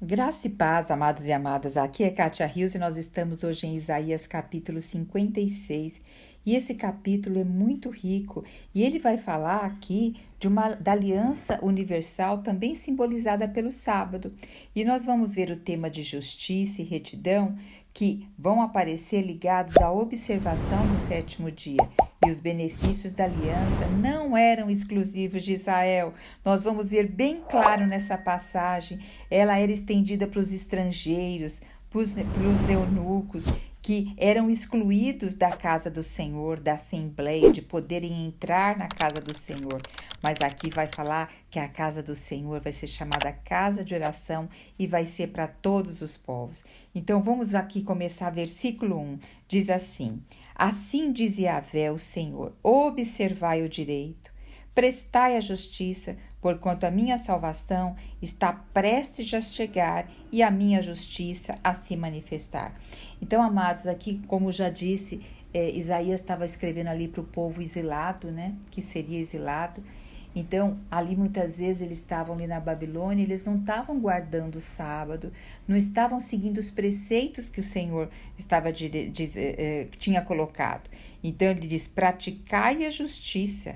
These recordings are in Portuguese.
Graça e paz, amados e amadas. Aqui é Kátia Rios e nós estamos hoje em Isaías capítulo 56. E esse capítulo é muito rico e ele vai falar aqui da aliança universal, também simbolizada pelo sábado. E nós vamos ver o tema de justiça e retidão que vão aparecer ligados à observação do sétimo dia. E os benefícios da aliança não eram exclusivos de Israel. Nós vamos ver bem claro nessa passagem. Ela era estendida para os estrangeiros, para os eunucos, que eram excluídos da casa do Senhor, da assembleia, de poderem entrar na casa do Senhor. Mas aqui vai falar que a casa do Senhor vai ser chamada casa de oração e vai ser para todos os povos. Então vamos aqui começar versículo 1. Diz assim: Assim diz Yahvé, o Senhor, observai o direito, prestai a justiça, porquanto a minha salvação está prestes a chegar e a minha justiça a se manifestar. Então, amados, aqui, como já disse, Isaías estava escrevendo ali para o povo exilado, né? Que seria exilado. Então, ali muitas vezes eles estavam ali na Babilônia, eles não estavam guardando o sábado, não estavam seguindo os preceitos que o Senhor tinha colocado. Então, ele diz: praticai a justiça,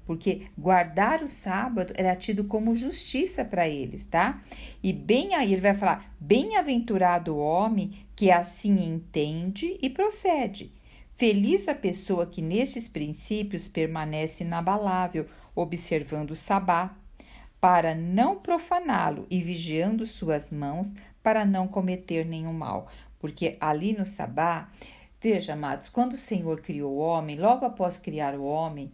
porque guardar o sábado era tido como justiça para eles, tá? E bem aí ele vai falar: bem-aventurado o homem que assim entende e procede. Feliz a pessoa que nestes princípios permanece inabalável, observando o sabá, para não profaná-lo e vigiando suas mãos para não cometer nenhum mal. Porque ali no sabá, veja, amados, quando o Senhor criou o homem, logo após criar o homem,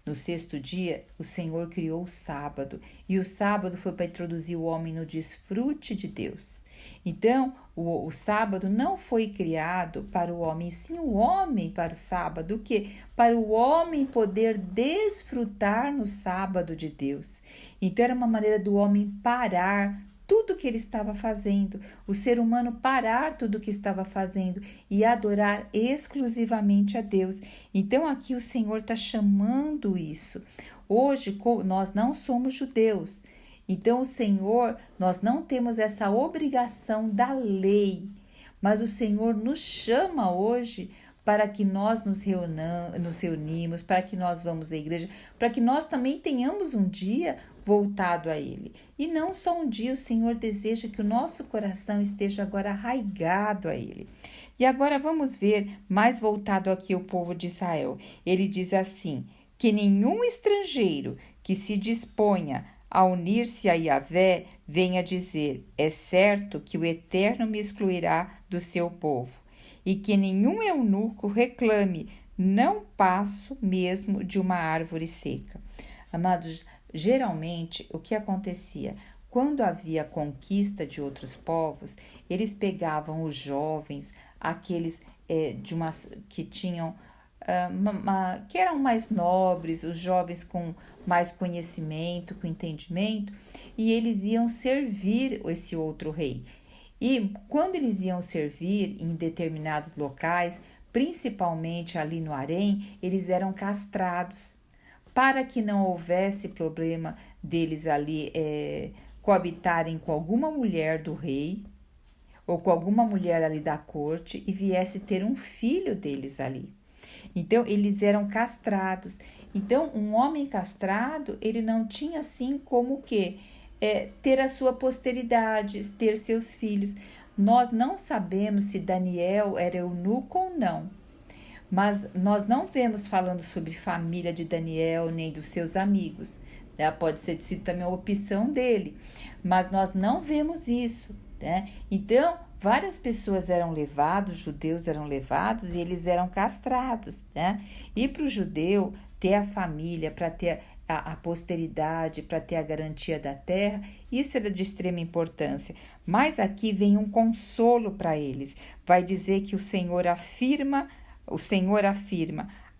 no sexto dia, o Senhor criou o sábado, e o sábado foi para introduzir o homem no desfrute de Deus. Então, o sábado não foi criado para o homem, sim o homem para o sábado, o quê? Para o homem poder desfrutar no sábado de Deus. Então, era uma maneira do homem parar tudo que ele estava fazendo, o ser humano parar tudo que estava fazendo e adorar exclusivamente a Deus. Então aqui o Senhor está chamando isso. Hoje nós não somos judeus, então o Senhor, nós não temos essa obrigação da lei, mas o Senhor nos chama hoje para que nós nos reunimos, para que nós vamos à igreja, para que nós também tenhamos um dia voltado a Ele. E não só um dia, o Senhor deseja que o nosso coração esteja agora arraigado a Ele. E agora vamos ver, mais voltado aqui ao povo de Israel. Ele diz assim: que nenhum estrangeiro que se disponha a unir-se a Yahvé venha dizer: é certo que o Eterno me excluirá do seu povo. E que nenhum eunuco reclame: não passo mesmo de uma árvore seca. Amados, geralmente o que acontecia? Quando havia conquista de outros povos, eles pegavam os jovens, aqueles que tinham que eram mais nobres, os jovens com mais conhecimento, com entendimento, e eles iam servir esse outro rei. E quando eles iam servir em determinados locais, principalmente ali no harém, eles eram castrados, para que não houvesse problema deles ali coabitarem com alguma mulher do rei ou com alguma mulher ali da corte e viesse ter um filho deles ali. Então, eles eram castrados. Então, um homem castrado, ele não tinha assim como que ter a sua posteridade, ter seus filhos. Nós não sabemos se Daniel era eunuco ou não, mas nós não vemos falando sobre família de Daniel nem dos seus amigos. Né? Pode ser sido também uma opção dele, mas nós não vemos isso. Né? Então, várias pessoas eram levados, judeus eram levados e eles eram castrados. Né? E para o judeu ter a família, para ter a posteridade, para ter a garantia da terra, isso era de extrema importância. Mas aqui vem um consolo para eles. Vai dizer que o Senhor afirma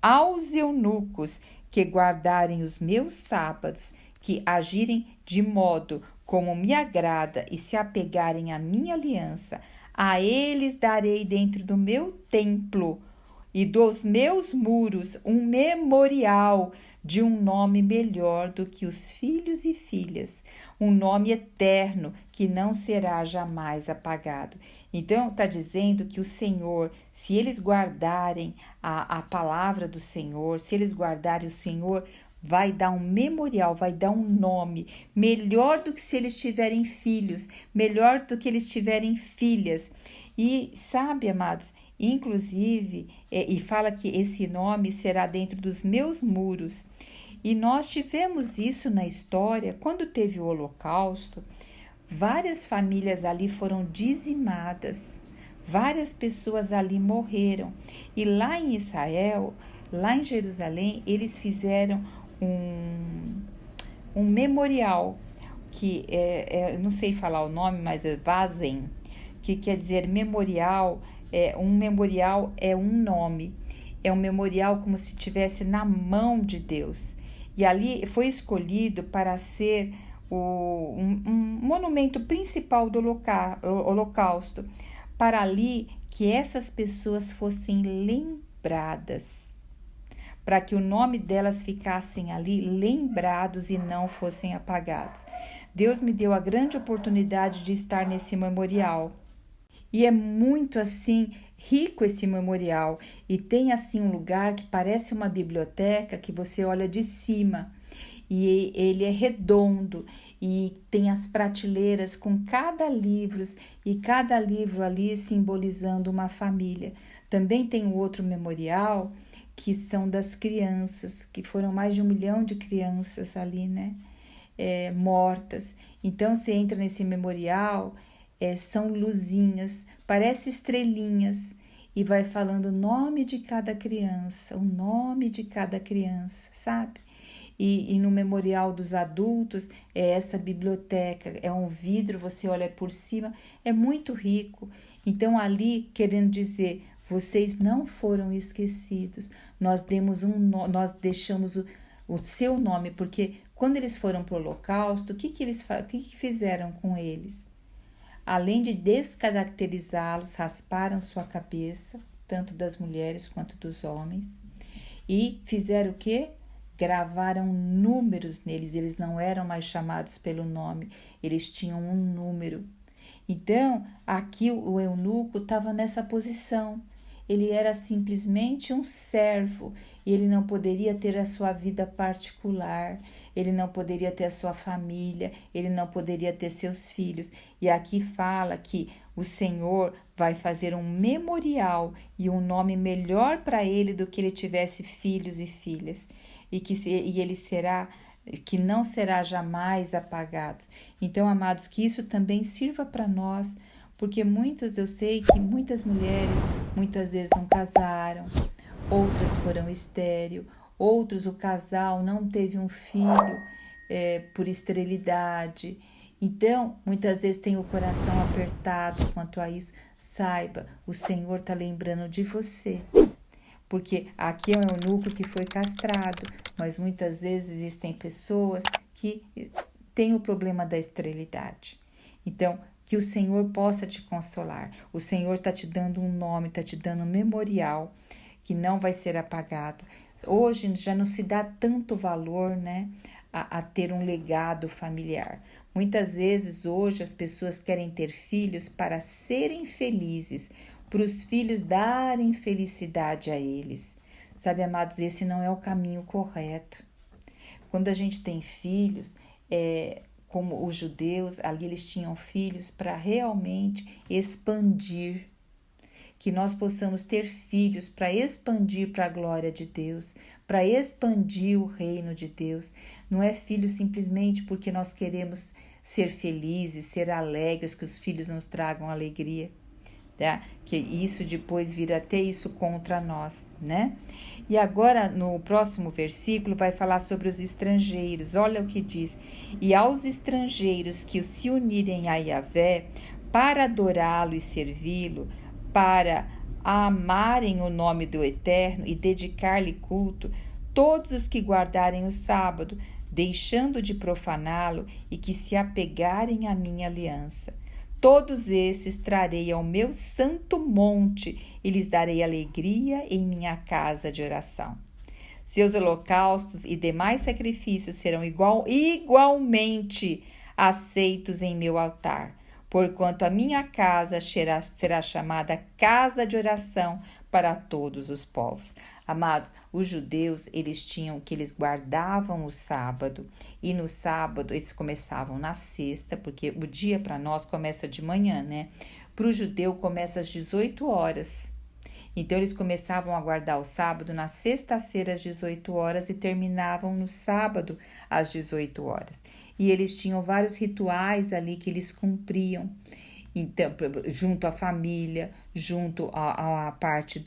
aos eunucos que guardarem os meus sábados, que agirem de modo como me agrada e se apegarem à minha aliança, a eles darei dentro do meu templo e dos meus muros um memorial de um nome melhor do que os filhos e filhas, um nome eterno que não será jamais apagado. Então, está dizendo que o Senhor, se eles guardarem a palavra do Senhor, se eles guardarem o Senhor, vai dar um memorial, vai dar um nome melhor do que se eles tiverem filhos, melhor do que eles tiverem filhas. E sabe, amados, inclusive, e fala que esse nome será dentro dos meus muros. E nós tivemos isso na história, quando teve o Holocausto, várias famílias ali foram dizimadas, várias pessoas ali morreram. E lá em Israel, lá em Jerusalém, eles fizeram um memorial, que não sei falar o nome, mas é Vazen, que quer dizer memorial. Um memorial é um nome, é um memorial como se estivesse na mão de Deus. E ali foi escolhido para ser um monumento principal do Holocausto, para ali que essas pessoas fossem lembradas, para que o nome delas ficassem ali lembrados e não fossem apagados. Deus me deu a grande oportunidade de estar nesse memorial. E é muito assim rico esse memorial, e tem assim um lugar que parece uma biblioteca que você olha de cima, e ele é redondo e tem as prateleiras com cada livro, e cada livro ali simbolizando uma família. Também tem um outro memorial que são das crianças, que foram mais de 1 milhão de crianças ali, né, mortas. Então você entra nesse memorial, são luzinhas, parece estrelinhas, e vai falando o nome de cada criança, o nome de cada criança, sabe? E no memorial dos adultos é essa biblioteca, é um vidro, você olha por cima, é muito rico. Então ali querendo dizer, vocês não foram esquecidos, nós deixamos o seu nome, porque quando eles foram para o Holocausto, o que fizeram com eles? Além de descaracterizá-los, rasparam sua cabeça, tanto das mulheres quanto dos homens, e fizeram o quê? Gravaram números neles, eles não eram mais chamados pelo nome, eles tinham um número. Então, aqui o eunuco estava nessa posição. Ele era simplesmente um servo e ele não poderia ter a sua vida particular, ele não poderia ter a sua família, ele não poderia ter seus filhos. E aqui fala que o Senhor vai fazer um memorial e um nome melhor para ele do que ele tivesse filhos e filhas, e ele será, que não será jamais apagado. Então, amados, que isso também sirva para nós, porque eu sei que muitas mulheres muitas vezes não casaram, outras foram estéril, outros o casal não teve um filho por esterilidade. Então, muitas vezes tem o coração apertado quanto a isso. Saiba, o Senhor está lembrando de você. Porque aqui é um eunuco que foi castrado, mas muitas vezes existem pessoas que têm o problema da esterilidade. Então, que o Senhor possa te consolar. O Senhor está te dando um nome, está te dando um memorial que não vai ser apagado. Hoje já não se dá tanto valor, né, a ter um legado familiar. Muitas vezes hoje as pessoas querem ter filhos para serem felizes, para os filhos darem felicidade a eles. Sabe, amados, esse não é o caminho correto. Quando a gente tem filhos, como os judeus, ali eles tinham filhos para realmente expandir. Que nós possamos ter filhos para expandir para a glória de Deus, para expandir o reino de Deus. Não é filho simplesmente porque nós queremos ser felizes, ser alegres, que os filhos nos tragam alegria, tá? Que isso depois vira até isso contra nós, né? E agora no próximo versículo vai falar sobre os estrangeiros. Olha o que diz: e aos estrangeiros que se unirem a Yahvé para adorá-lo e servi-lo, para amarem o nome do Eterno e dedicar-lhe culto, todos os que guardarem o sábado, deixando de profaná-lo, e que se apegarem à minha aliança. Todos esses trarei ao meu santo monte e lhes darei alegria em minha casa de oração. Seus holocaustos e demais sacrifícios serão igualmente aceitos em meu altar, porquanto a minha casa será chamada casa de oração para todos os povos. Amados, os judeus, eles guardavam o sábado, e no sábado eles começavam na sexta, porque o dia para nós começa de manhã, né? Para o judeu começa às 18 horas. Então, eles começavam a guardar o sábado na sexta-feira às 18 horas e terminavam no sábado às 18 horas. E eles tinham vários rituais ali que eles cumpriam, então, junto à família, junto à parte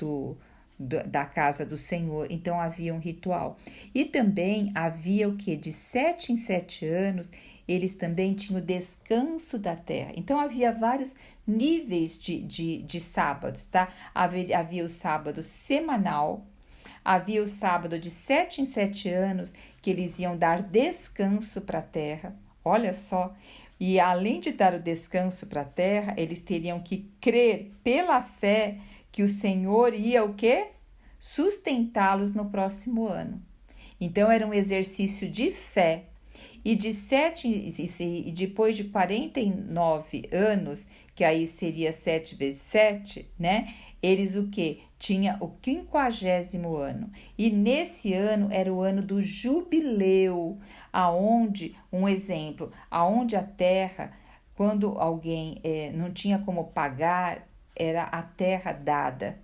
da casa do Senhor. Então, havia um ritual. E também havia o que? De 7 em 7 anos, eles também tinham o descanso da terra. Então, havia vários níveis de sábados, tá? Havia o sábado semanal, havia o sábado de 7 em 7 anos, que eles iam dar descanso para a terra. Olha só. E além de dar o descanso para a terra, eles teriam que crer pela fé que o Senhor ia o quê? Sustentá-los no próximo ano. Então, era um exercício de fé. E depois de 49 anos, que aí seria 7 vezes 7, né? Eles o quê? Tinha o 50º ano. E nesse ano era o ano do jubileu, aonde, um exemplo, aonde a terra, quando alguém não tinha como pagar, era a terra dada.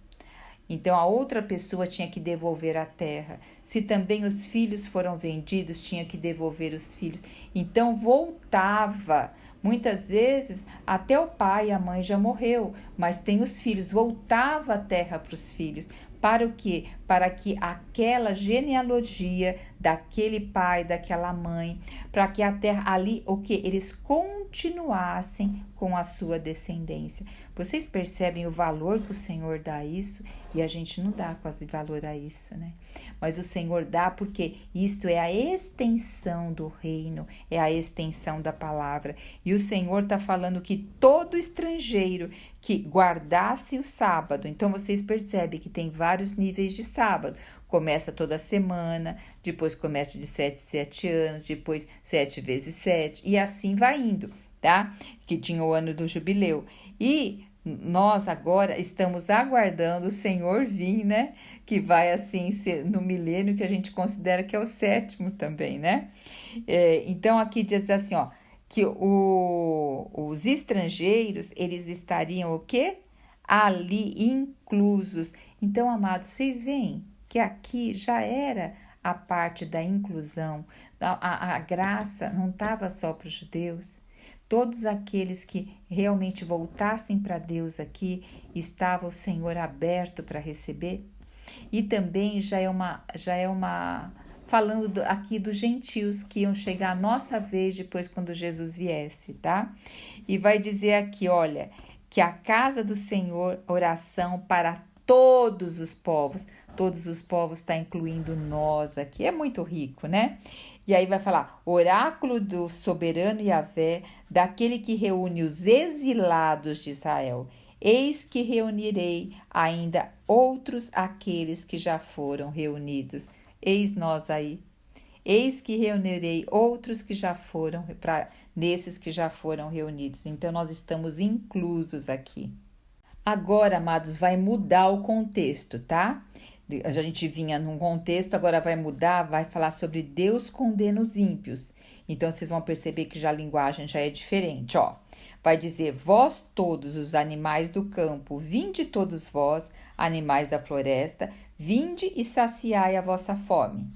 Então, a outra pessoa tinha que devolver a terra. Se também os filhos foram vendidos, tinha que devolver os filhos. Então, voltava. Muitas vezes, até o pai e a mãe já morreu, mas tem os filhos. Voltava a terra para os filhos. Para o quê? Para que aquela genealogia daquele pai, daquela mãe, para que a terra ali, o quê? Eles continuassem com a sua descendência. Vocês percebem o valor que o Senhor dá a isso? E a gente não dá quase valor a isso, né? Mas o Senhor dá porque isto é a extensão do reino, é a extensão da palavra. E o Senhor está falando que todo estrangeiro que guardasse o sábado, então vocês percebem que tem vários níveis de sábado. Começa toda semana, depois começa de 7 em 7 anos, depois 7 vezes 7, e assim vai indo, tá? Que tinha o ano do jubileu. E nós agora estamos aguardando o Senhor vir, né? Que vai assim ser no milênio, que a gente considera que é o 7º também, né? Então aqui diz assim, ó, que os estrangeiros, eles estariam o quê? Ali inclusos. Então, amados, vocês veem que aqui já era a parte da inclusão. A graça não estava só para os judeus. Todos aqueles que realmente voltassem para Deus aqui, estava o Senhor aberto para receber. E também já é uma falando aqui dos gentios que iam chegar a nossa vez depois quando Jesus viesse, tá? E vai dizer aqui, olha, que a casa do Senhor, oração para todos os povos está incluindo nós aqui, é muito rico, né? E aí vai falar, oráculo do soberano Yahvé, daquele que reúne os exilados de Israel. Eis que reunirei ainda outros aqueles que já foram reunidos. Eis nós aí. Eis que reunirei outros que já foram, nesses que já foram reunidos. Então, nós estamos inclusos aqui. Agora, amados, vai mudar o contexto, tá? A gente vinha num contexto, agora vai mudar, vai falar sobre Deus condena os ímpios. Então, vocês vão perceber que já a linguagem já é diferente, ó. Vai dizer, vós todos os animais do campo, vinde todos vós, animais da floresta, vinde e saciai a vossa fome.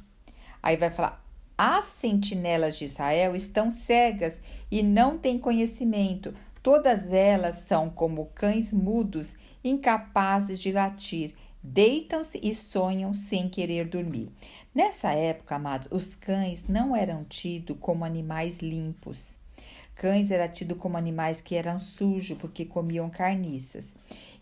Aí vai falar, as sentinelas de Israel estão cegas e não têm conhecimento. Todas elas são como cães mudos, incapazes de latir. Deitam-se e sonham sem querer dormir. Nessa época, amados, os cães não eram tidos como animais limpos. Cães eram tidos como animais que eram sujos, porque comiam carniças.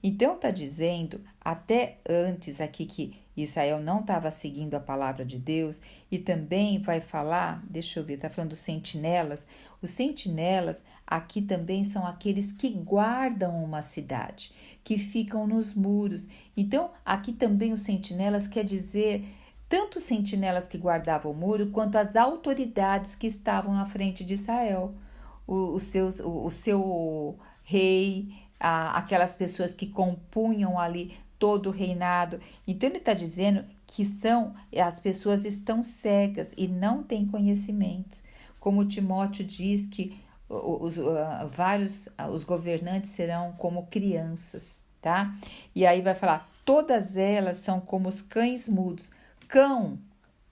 Então, está dizendo, até antes aqui que Israel não estava seguindo a palavra de Deus, e também vai falar, deixa eu ver, está falando dos sentinelas. Os sentinelas aqui também são aqueles que guardam uma cidade, que ficam nos muros. Então, aqui também os sentinelas quer dizer tanto os sentinelas que guardavam o muro, quanto as autoridades que estavam na frente de Israel. O seu rei, aquelas pessoas que compunham ali todo o reinado. Então ele está dizendo que as pessoas estão cegas e não têm conhecimento. Como Timóteo diz que os governantes serão como crianças, tá? E aí vai falar, todas elas são como os cães mudos. Cão,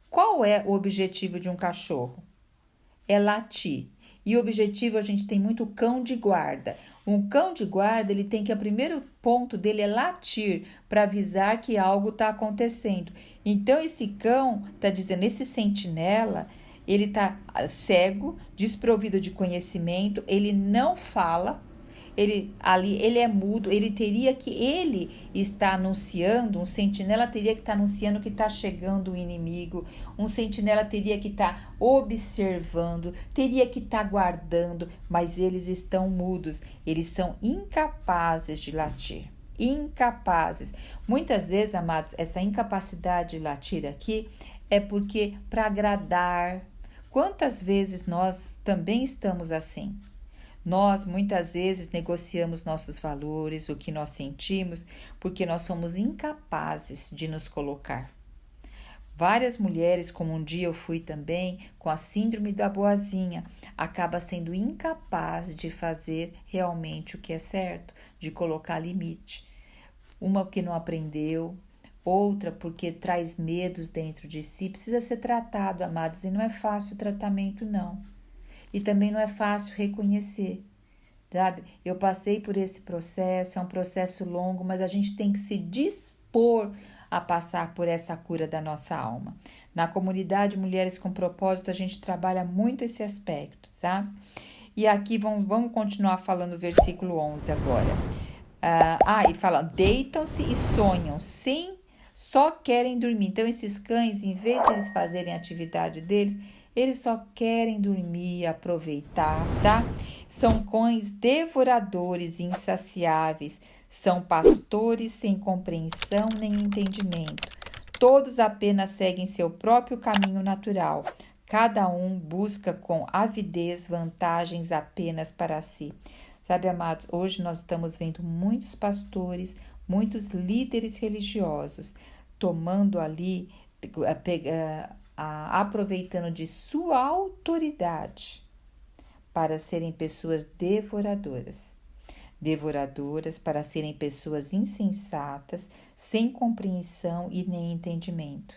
qual é o objetivo de um cachorro? É latir. E o objetivo, a gente tem muito cão de guarda. Um cão de guarda, ele tem que, o primeiro ponto dele é latir, para avisar que algo está acontecendo. Então, esse cão está dizendo, esse sentinela, ele está cego, desprovido de conhecimento, ele não fala, ele é mudo, ele está anunciando, um sentinela teria que estar anunciando que está chegando o inimigo, um sentinela teria que estar observando, teria que estar guardando, mas eles estão mudos, eles são incapazes de latir, incapazes. Muitas vezes, amados, essa incapacidade de latir aqui é porque para agradar. Quantas vezes nós também estamos assim? Nós, muitas vezes, negociamos nossos valores, o que nós sentimos, porque nós somos incapazes de nos colocar. Várias mulheres, como um dia eu fui também, com a síndrome da boazinha, acaba sendo incapaz de fazer realmente o que é certo, de colocar limite. Uma porque não aprendeu, outra porque traz medos dentro de si, precisa ser tratado, amados, e não é fácil o tratamento, não. E também não é fácil reconhecer, sabe? Eu passei por esse processo, é um processo longo, mas a gente tem que se dispor a passar por essa cura da nossa alma. Na comunidade Mulheres com Propósito, a gente trabalha muito esse aspecto, tá? E aqui vamos continuar falando o versículo 11 agora. E fala, deitam-se e sonham, só querem dormir. Então, esses cães, em vez de eles fazerem a atividade deles, eles só querem dormir e aproveitar, tá? São cães devoradores e insaciáveis, são pastores sem compreensão nem entendimento. Todos apenas seguem seu próprio caminho natural. Cada um busca com avidez vantagens apenas para si. Sabe, amados, hoje nós estamos vendo muitos pastores, muitos líderes religiosos tomando ali, aproveitando de sua autoridade para serem pessoas devoradoras. Devoradoras para serem pessoas insensatas, sem compreensão e nem entendimento,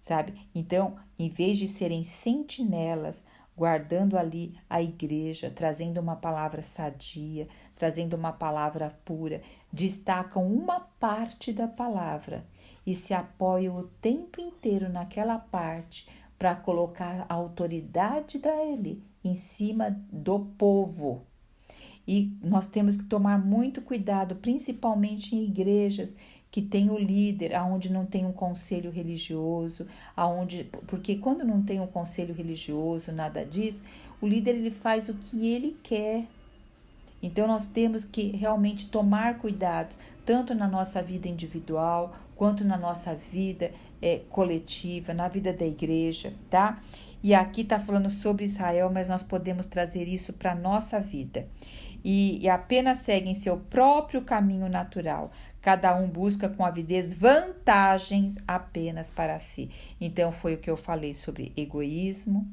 sabe? Então, em vez de serem sentinelas, guardando ali a igreja, trazendo uma palavra sadia, trazendo uma palavra pura, destacam uma parte da palavra e se apoiam o tempo inteiro naquela parte para colocar a autoridade dele em cima do povo. E nós temos que tomar muito cuidado, principalmente em igrejas que tem o líder, aonde não tem um conselho religioso, porque quando não tem um conselho religioso, nada disso, o líder ele faz o que ele quer. Então nós temos que realmente tomar cuidado, tanto na nossa vida individual, quanto na nossa vida coletiva, na vida da igreja, tá? E aqui está falando sobre Israel, mas nós podemos trazer isso para a nossa vida. E apenas seguem seu próprio caminho natural. Cada um busca com avidez vantagens apenas para si. Então foi o que eu falei sobre egoísmo,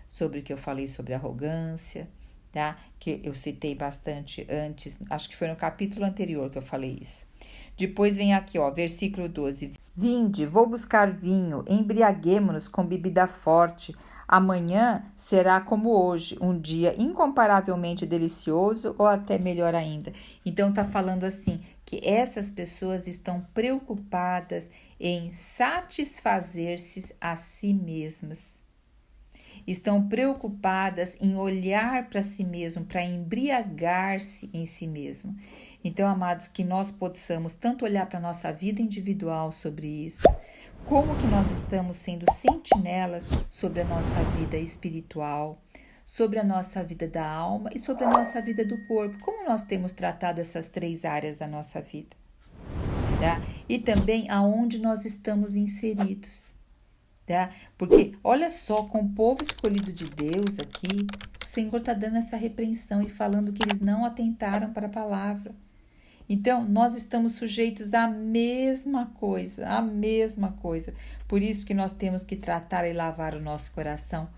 sobre o que eu falei sobre arrogância, tá? Que eu citei bastante antes, acho que foi no capítulo anterior que eu falei isso. Depois vem aqui, ó, versículo 12. Vinde, vou buscar vinho, embriaguemo-nos com bebida forte. Amanhã será como hoje, um dia incomparavelmente delicioso ou até melhor ainda. Então tá falando assim, que essas pessoas estão preocupadas em satisfazer-se a si mesmas. Estão preocupadas em olhar para si mesmo, para embriagar-se em si mesmo. Então, amados, que nós possamos tanto olhar para a nossa vida individual sobre isso, como que nós estamos sendo sentinelas sobre a nossa vida espiritual, sobre a nossa vida da alma e sobre a nossa vida do corpo. Como nós temos tratado essas 3 áreas da nossa vida, tá? E também aonde nós estamos inseridos. tá? Porque olha só, com o povo escolhido de Deus aqui, o Senhor está dando essa repreensão e falando que eles não atentaram para a palavra. Então, nós estamos sujeitos à mesma coisa, à mesma coisa. Por isso que nós temos que tratar e lavar o nosso coração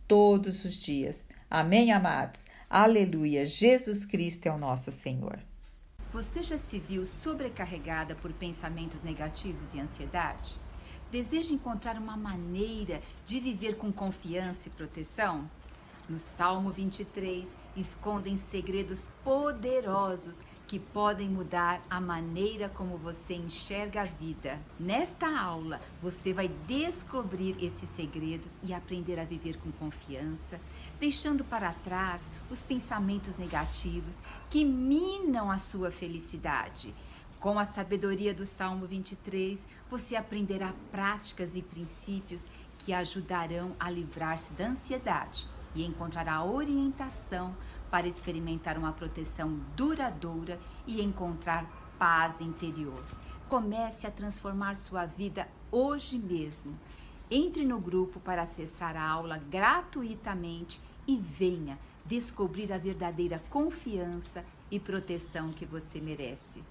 todos os dias. Amém, amados? Aleluia! Jesus Cristo é o nosso Senhor. Você já se viu sobrecarregada por pensamentos negativos e ansiedade? Deseja encontrar uma maneira de viver com confiança e proteção? No Salmo 23, escondem segredos poderosos que podem mudar a maneira como você enxerga a vida. Nesta aula, você vai descobrir esses segredos e aprender a viver com confiança, deixando para trás os pensamentos negativos que minam a sua felicidade. Com a sabedoria do Salmo 23, você aprenderá práticas e princípios que ajudarão a livrar-se da ansiedade e encontrará orientação para experimentar uma proteção duradoura e encontrar paz interior. Comece a transformar sua vida hoje mesmo. Entre no grupo para acessar a aula gratuitamente e venha descobrir a verdadeira confiança e proteção que você merece.